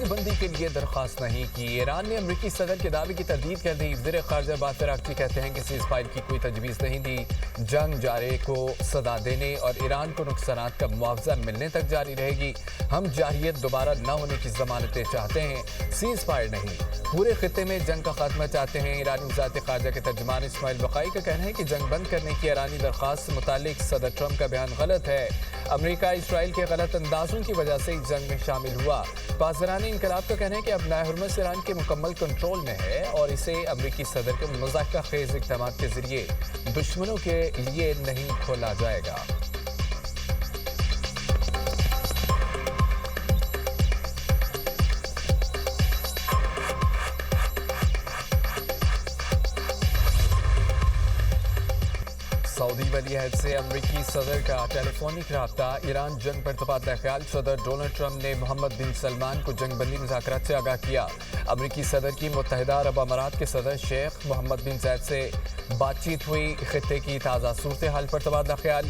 بندی کے لیے درخواست نہیں کی۔ ایران نے امریکی صدر کے دعوے کی تردید کر دی۔ وزیر خارجہ باسل اراغچی کہتے ہیں کہ سیز فائر کی کوئی تجویز نہیں دی، جنگ جارے کو صدا دینے اور ایران کو نقصانات کا معاوضہ ملنے تک جاری رہے گی۔ ہم جارحیت دوبارہ نہ ہونے کی ضمانتیں چاہتے ہیں، سیز فائر نہیں۔ پورے خطے میں جنگ کا خاتمہ چاہتے ہیں۔ ایرانی وزارت خارجہ کے ترجمان اسماعیل بقائی کا کہنا ہے کہ جنگ بند کرنے کی ایرانی درخواست سے متعلق صدر ٹرمپ کا بیان غلط ہے۔ امریکہ اسرائیل کے غلط اندازوں کی وجہ سے اس جنگ میں شامل ہوا۔ پاسداران انقلاب کا کہنا ہے کہ اب حرمز ایران کے مکمل کنٹرول میں ہے اور اسے امریکی صدر کے مضحکہ خیز اقدامات کے ذریعے دشمنوں کے لیے نہیں کھولا جائے گا۔ سعودی ولی عہد سے امریکی صدر کا ٹیلی فونک رابطہ۔ ایران جنگ پر تبادلہ خیال۔ صدر ڈونلڈ ٹرمپ نے محمد بن سلمان کو جنگ بندی مذاکرات سے آگاہ کیا۔ امریکی صدر کی متحدہ عرب امارات کے صدر شیخ محمد بن زائد سے بات چیت ہوئی۔ خطے کی تازہ صورتحال پر تبادلہ خیال۔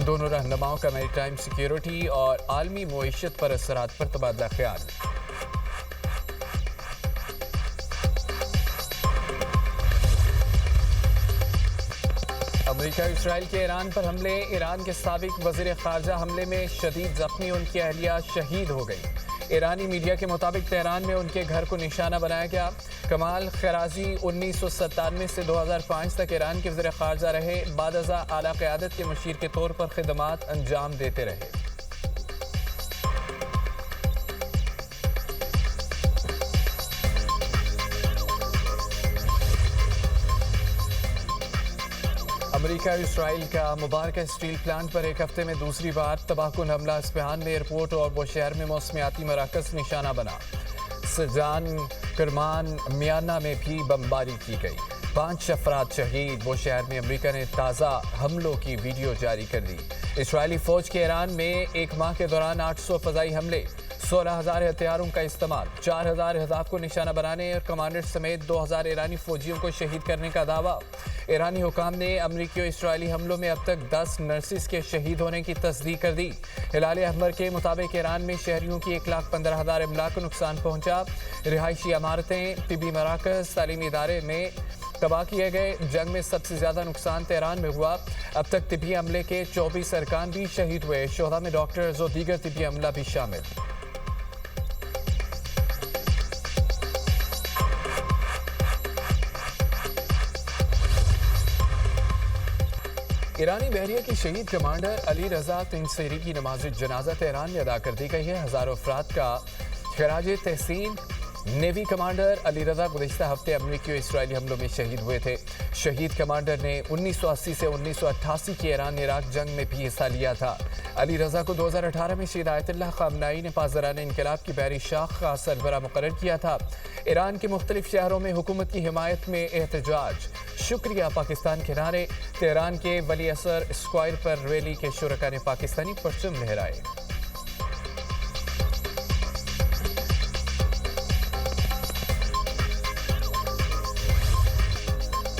دونوں رہنماؤں کا میری ٹائم سیکیورٹی اور عالمی معیشت پر اثرات پر تبادلہ خیال۔ امریکہ اسرائیل کے ایران پر حملے۔ ایران کے سابق وزیر خارجہ حملے میں شدید زخمی، ان کی اہلیہ شہید ہو گئی۔ ایرانی میڈیا کے مطابق تہران میں ان کے گھر کو نشانہ بنایا گیا۔ کمال خرازی 1997 سے 2005 تک ایران کے وزیر خارجہ رہے۔ بعد ازاں اعلیٰ قیادت کے مشیر کے طور پر خدمات انجام دیتے رہے۔ امریکہ اسرائیل کا مبارکہ اسٹیل پلانٹ پر ایک ہفتے میں دوسری بار تباہ کن حملہ۔ اسپہان میں ایئرپورٹ اور وہ شہر میں موسمیاتی مراکز نشانہ بنا۔ سجان کرمان میانہ میں بھی بمباری کی گئی، 5 افراد شہید۔ وہ شہر میں امریکہ نے تازہ حملوں کی ویڈیو جاری کر دی۔ اسرائیلی فوج کے ایران میں ایک ماہ کے دوران 800 فضائی حملے، 16,000 ہتھیاروں کا استعمال، 4,000 اہداف کو نشانہ بنانے اور کمانڈر سمیت 2,000 ایرانی فوجیوں کو شہید کرنے کا دعویٰ۔ ایرانی حکام نے امریکی اور اسرائیلی حملوں میں اب تک 10 نرسز کے شہید ہونے کی تصدیق کر دی۔ ہلال احمر کے مطابق ایران میں شہریوں کی 1,15,000 املاک کو نقصان پہنچا۔ رہائشی عمارتیں، طبی مراکز، تعلیمی ادارے میں تباہ کیے گئے۔ جنگ میں سب سے زیادہ نقصان تہران میں ہوا۔ اب تک طبی عملے کے 24 ارکان بھی شہید ہوئے۔ شہداء میں ڈاکٹرز اور دیگر طبی عملہ بھی شامل۔ ایرانی بحریہ کی شہید کمانڈر علی رضا تنصیری کی نماز جنازہ تہران میں ادا کر دی گئی ہے۔ ہزاروں افراد کا خراج تحسین۔ نیوی کمانڈر علی رضا گزشتہ ہفتے امریکی اور اسرائیلی حملوں میں شہید ہوئے تھے۔ شہید کمانڈر نے 1980 سے 1988 کی ایران عراق جنگ میں بھی حصہ لیا تھا۔ علی رضا کو 2018 میں سید آیت اللہ خامنائی نے پاسداران انقلاب کی بحری شاخ کا سربراہ مقرر کیا تھا۔ ایران کے مختلف شہروں میں حکومت کی حمایت میں احتجاج۔ شکریہ پاکستان کے نعرے۔ تہران کے ولی اثر اسکوائر پر ریلی کے شرکاء نے پاکستانی پرچم لہرائے۔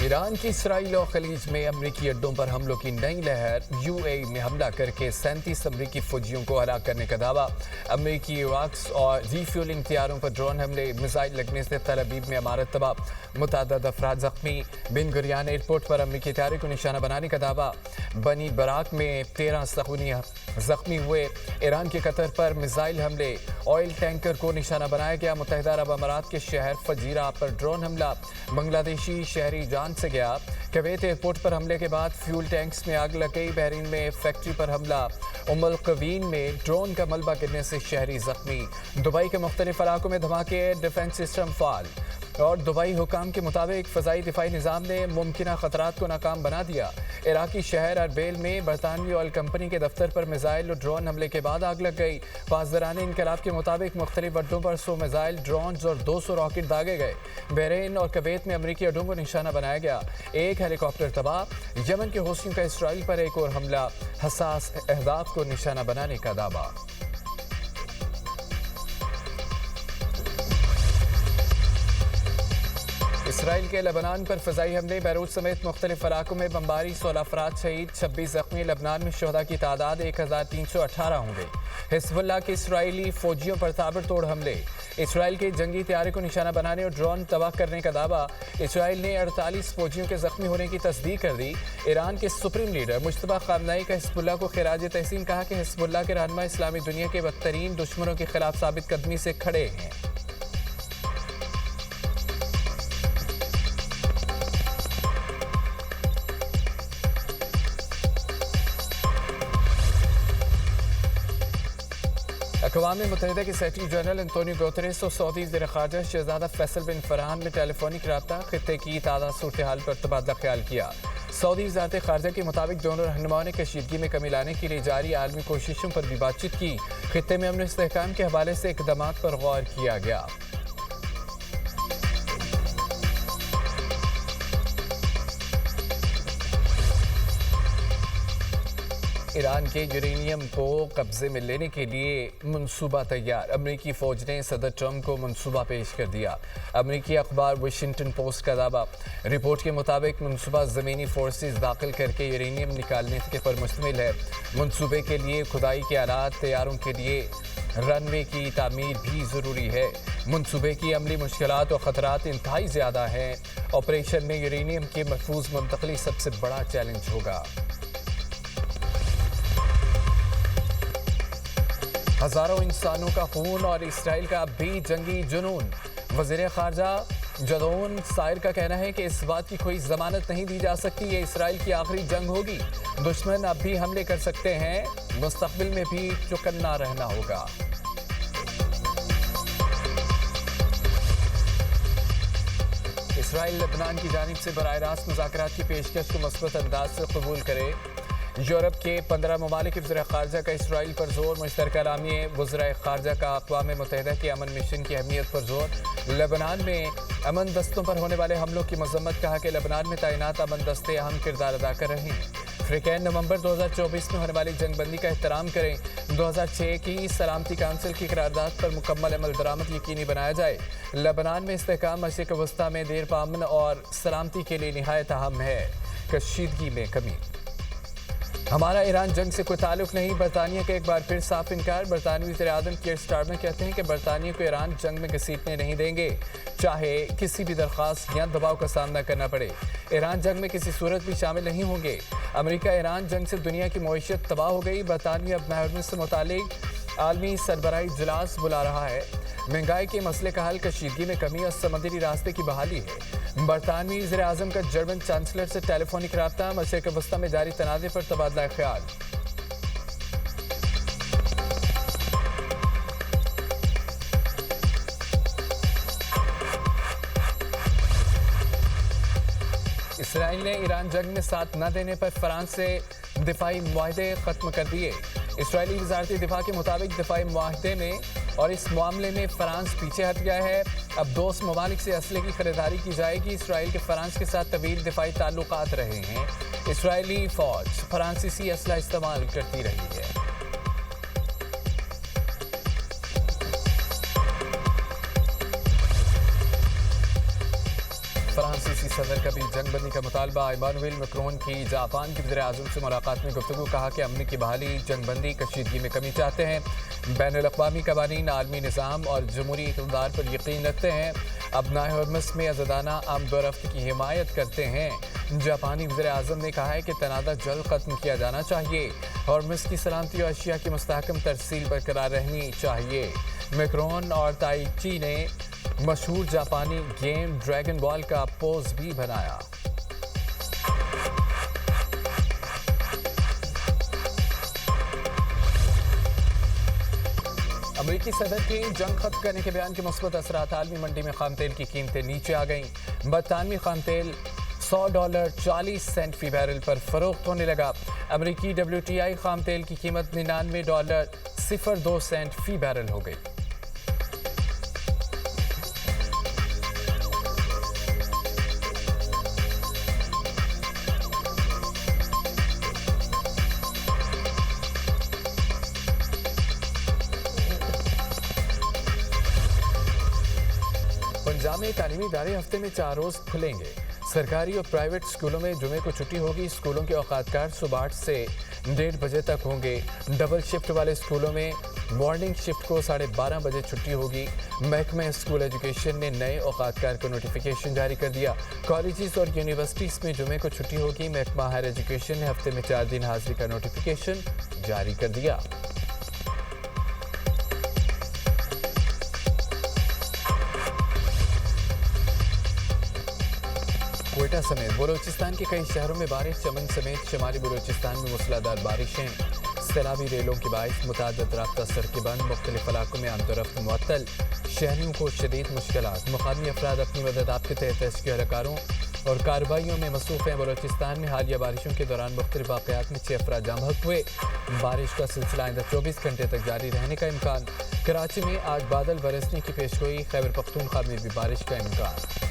ایران کی اسرائیل اور خلیج میں امریکی اڈوں پر حملوں کی نئی لہر۔ یو اے ای میں حملہ کر کے 37 امریکی فوجیوں کو ہلاک کرنے کا دعویٰ۔ امریکی واکس اور ری فیولنگ طیاروں پر ڈرون حملے، میزائل لگنے سے تل ابیب میں عمارت تباہ، متعدد افراد زخمی۔ بن گریان ایئرپورٹ پر امریکی طیارے کو نشانہ بنانے کا دعویٰ۔ بنی براک میں 13 سخنی زخمی ہوئے۔ ایران کے قطر پر میزائل حملے، آئل ٹینکر کو نشانہ بنایا گیا۔ متحدہ عرب امارات کے شہر فجیرہ پر ڈرون حملہ، بنگلہ دیشی شہری جان سے گیا۔ کویت ایئرپورٹ پر حملے کے بعد فیول ٹینکس میں آگ لگ گئی۔ بحرین میں فیکٹری پر حملہ، القوین میں ڈرون کا ملبہ گرنے سے شہری زخمی۔ دبئی کے مختلف علاقوں میں دھماکے، ڈیفنس سسٹم فعال۔ اور دبئی حکام کے مطابق فضائی دفاعی نظام نے ممکنہ خطرات کو ناکام بنا دیا۔ عراقی شہر اربیل میں برطانوی آئل کمپنی کے دفتر پر میزائل اور ڈرون حملے کے بعد آگ لگ گئی۔ پاسداران انقلاب کے مطابق مختلف اڈوں پر 100 میزائل، ڈرونز اور 200 راکٹ داغے گئے۔ بحرین اور کویت میں امریکی اڈوں کو نشانہ بنایا گیا۔ ایک ہیلی کاپٹر تباہ۔ یمن کے حوثیوں کا اسرائیل پر ایک اور حملہ، حساس اہداف کو نشانہ بنانے کا دعویٰ۔ इसराइल के लबनान पर फ़िज़ाई हमले, बैरूत समेत मुख्तलिफ इलाकों में बमबारी, 16 अफराद शहीद, 26 जख्मी। लबनान में शुहदा की तादाद 1318 हो गई। हिज़्बुल्लाह के इसराइली फौजियों पर ताबड़तोड़ हमले, इसराइल के जंगी तैयारी को निशाना बनाने और ड्रोन तबाह करने का दावा। इसराइल ने 48 फौजियों के जख्मी होने की तस्दीक कर दी। ईरान के सुप्रीम लीडर मुश्तबा खामनई का हिज़्बुल्लाह को खिराज तहसीन, कहा कि हिज़्बुल्लाह के रहनुमा इस्लामी दुनिया के बदतरीन दुश्मनों के खिलाफ साबित कदमी से खड़े हैं। अक़वाम मुत्तहिदा के सेक्रेटरी जनरल एंटोनियो गुतेरेस और सऊदी वज़ीर ख़ारजा शहज़ादा फैसल बिन फरहान में टेलीफोनिक रब्ता, खित्ते की ताज़ा सूरत हाल पर तबादला ख्याल किया। सऊदी वज़ारत ख़ारजा के मुताबिक दोनों रहनुमाओं ने कशीदगी में कमी लाने के लिए जारी आलमी कोशिशों पर भी बातचीत की। खित्ते में अमन और इस्तेहकाम के हवाले से इक़दामात पर गौर किया गया। ईरान के यूरेनियम को कब्जे में लेने के लिए मंसूबा तैयार, अमरीकी फ़ौज ने सदर ट्रंप को मंसूबा पेश कर दिया। अमरीकी अखबार वाशिंगटन पोस्ट का दावा, रिपोर्ट के मुताबिक मंसूबा ज़मीनी फोर्सेस दाखिल करके यूरेनियम निकालने पर मुश्तमिल है। मंसूबे के लिए खुदाई के आलात तैयारों के लिए रनवे की तामीर भी ज़रूरी है। मंसूबे की अमली मुश्किलात और ख़तरात इंतहाई ज़्यादा हैं। ऑपरेशन में यूरेनियम की महफूज मुंतकली सबसे बड़ा चैलेंज होगा। हज़ारों इंसानों का खून और इसराइल का भी जंगी जुनून। वज़ीर ख़ारजा जदोन सायर का कहना है कि इस बात की कोई ज़मानत नहीं दी जा सकती, ये इसराइल की आखिरी जंग होगी। दुश्मन अब भी हमले कर सकते हैं, मुस्तक़बिल में भी चौकन्ना रहना होगा। इसराइल लबनान की जानिब से बराह रास्त मुज़ाकरात की पेशकश को मस्बत अंदाज से कबूल करे। यूरोप के 15 ममालिक वज़ीर ख़ारजा का इसराइल पर जोर। मुश्तरका एलामी वज़ीर ख़ारजा का अक़वाम मुत्तहिदा के अमन मिशन की अहमियत पर जोर। लबनान में अमन दस्तों पर होने वाले हमलों की मज़म्मत, कहा कि लबनान में तैनात अमन दस्ते अहम किरदार अदा कर रहे हैं। अफ्रीकन नवंबर 2024 में होने वाली जंगबंदी का एहतराम करें। 2006 की सलामती काउंसिल की करारदाद पर मुकम्मल अमल दरामद यकीनी बनाया जाए। लबनान में इस्तेहकाम मशरिक़ वस्ता में देर पामन और सलामती के लिए निहायत अहम है। कशीदगी में कमी। हमारा ईरान जंग से कोई ताल्लुक नहीं, बरतानिया का एक बार फिर साफ इनकार। बरतानवी वज़ीर-ए-आज़म कीर स्टारमर कहते हैं कि बरतानिया को ईरान जंग में घसीटने नहीं देंगे, चाहे किसी भी दरख्वास्त या दबाव का सामना करना पड़े। ईरान जंग में किसी सूरत भी शामिल नहीं होंगे। अमेरिका ईरान जंग से दुनिया की मईशत तबाह हो गई। बरतानिया अब महरम से मुतालिक आलमी सरबराही इजलास बुला रहा है। महंगाई के मसले का हल, कशीदगी में कमी और समुद्री रास्ते की बहाली है। बरतानवी वज़ीर-ए-आज़म का जर्मन चांसलर से टेलीफोनिक रब्ता, मशरिक़ वस्ता में जारी तनाज़े पर तबादला ख्याल। इसराइल ने ईरान जंग में साथ न देने पर फ्रांस से दिफाई मुआहदे ख़त्म कर दिए। इसराइली वज़ारत दिफा के मुताबिक दिफाई मुआहदे में और इस मामले में फ्रांस पीछे हट गया है। अब दोस्त ममालिक से असले की खरीदारी की जाएगी। इसराइल के फ्रांस के साथ तवील दिफाई ताल्लुकात रहे हैं। इसराइली फ़ौज फ्रांसीसी असला इस्तेमाल करती रही है। फ्रांसीसी सदर का भी जंगबंदी का मुतालबा। इमानुएल मैक्रोन की जापान के वज़ीर-ए-आज़म से मुलाकात में गुफ्तगू, कहा कि अमन की बहाली, जंगबंदी, कशीदगी में कमी चाहते हैं। बैनुल-अक़वामी क़वानीन, आलमी निज़ाम और जमहूरी इक़्तिदार पर यकीन रखते हैं। अबनाए हरमस में आज़ादाना आमदोरफ्त की हिमायत करते हैं। जापानी वज़ीर-ए-आज़म ने कहा है कि तनाज़ा जल्द ख़त्म किया जाना चाहिए। हरमस की सलामती और अशिया की मुस्तहकम तरसील बरकरार रहनी चाहिए। मैक्रोन और ताइची ने मशहूर जापानी गेम ड्रैगन बॉल का पोज भी बनाया। अमेरिकी सदर के जंग खत्म करने के बयान के मुस्बत असरात, आलमी मंडी में खाम तेल की कीमतें नीचे आ गईं। बरतानवी खाम तेल $100.40 फी बैरल पर फरोख्त होने लगा। अमेरिकी WTI खाम तेल की कीमत $99.02 फी बैरल हो गई। निज़ाम तालीमी इदारे हफ्ते में 4 रोज़ खुलेंगे। सरकारी और प्राइवेट स्कूलों में जुमे को छुट्टी होगी। स्कूलों के औकातकार सुबह 8 से 1:30 बजे तक होंगे। डबल शिफ्ट वाले स्कूलों में मॉर्निंग शिफ्ट को 12:30 बजे छुट्टी होगी। महकमा स्कूल एजुकेशन ने नए औकातकार को नोटिफिकेशन जारी कर दिया। कॉलेजेस और यूनिवर्सिटीज़ में जुमे को छुट्टी होगी। महकमा हायर एजुकेशन ने हफ्ते में 4 दिन हाजिरी का नोटिफिकेशन जारी कर दिया। कोयटा समेत बलूचिस्तान के कई शहरों में बारिश। चमन समेत शुमाली बलूचिस्तान में मूसलाधार बारिशें। सैलाबी रेलों की बाइस मुतादिद राब्ता सड़कें बंद। मुख्तलिफ इलाकों में आमदोरफ्त मुअत्तल। शहरियों को शदीद मुश्किलात। मुकामी अफराद अपनी मदद आपके तहत रेस्क्यू एहलकारों और कार्रवाइयों में मसरूफ़ हैं। बलूचिस्तान में हालिया बारिशों के दौरान मुख्तलिफ वाक़यात में 6 अफराद जाम बहक हुए। बारिश का सिलसिला आइंदा 24 घंटे तक जारी रहने का इम्कान। कराची में आज बादल बरसने की पेशगोई। खैबर पख्तूनख्वा में भी बारिश का इम्कान।